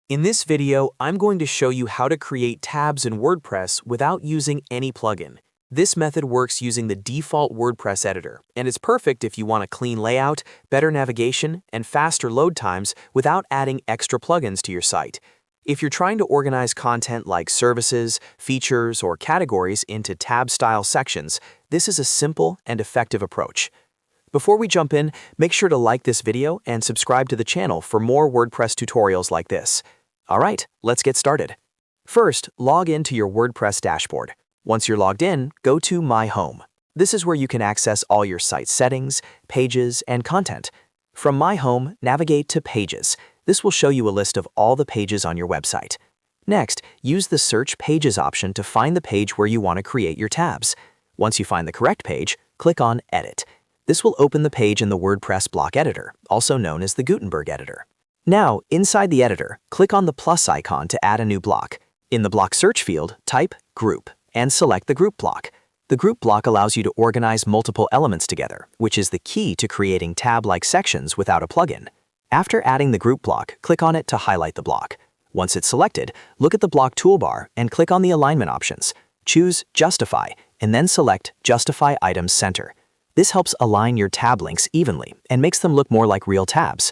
In this video, I'm going to show you how to create tabs in WordPress without using any plugin. This method works using the default WordPress editor, and it's perfect if you want a clean layout, better navigation, and faster load times without adding extra plugins to your site. If you're trying to organize content like services, features, or categories into tab-style sections, this is a simple and effective approach. Before we jump in, make sure to like this video and subscribe to the channel for more WordPress tutorials like this. Alright, let's get started. First, log into your WordPress dashboard. Once you're logged in, go to My Home. This is where you can access all your site settings, pages, and content. From My Home, navigate to Pages. This will show you a list of all the pages on your website. Next, use the Search Pages option to find the page where you want to create your tabs. Once you find the correct page, click on Edit. This will open the page in the WordPress block editor, also known as the Gutenberg editor. Now, inside the editor, click on the plus icon to add a new block. In the block search field, type Group and select the Group block. The Group block allows you to organize multiple elements together, which is the key to creating tab-like sections without a plugin. After adding the Group block, click on it to highlight the block. Once it's selected, look at the block toolbar and click on the alignment options. Choose Justify and then select Justify Items Center. This helps align your tab links evenly and makes them look more like real tabs.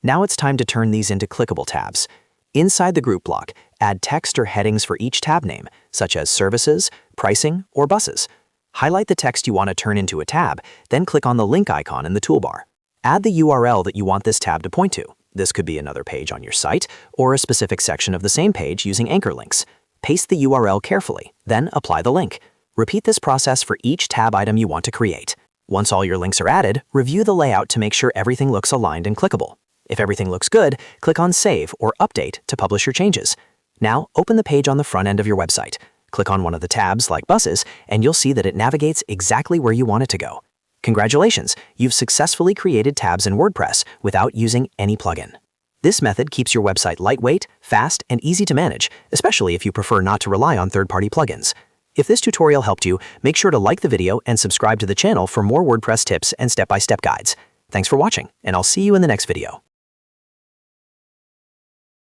Now it's time to turn these into clickable tabs. Inside the group block, add text or headings for each tab name, such as services, pricing, or buses. Highlight the text you want to turn into a tab, then click on the link icon in the toolbar. Add the URL that you want this tab to point to. This could be another page on your site or a specific section of the same page using anchor links. Paste the URL carefully, then apply the link. Repeat this process for each tab item you want to create. Once all your links are added, review the layout to make sure everything looks aligned and clickable. If everything looks good, click on Save or Update to publish your changes. Now, open the page on the front end of your website. Click on one of the tabs, like Buses, and you'll see that it navigates exactly where you want it to go. Congratulations, you've successfully created tabs in WordPress without using any plugin. This method keeps your website lightweight, fast, and easy to manage, especially if you prefer not to rely on third-party plugins. If this tutorial helped you, make sure to like the video and subscribe to the channel for more WordPress tips and step-by-step guides. Thanks for watching, and I'll see you in the next video.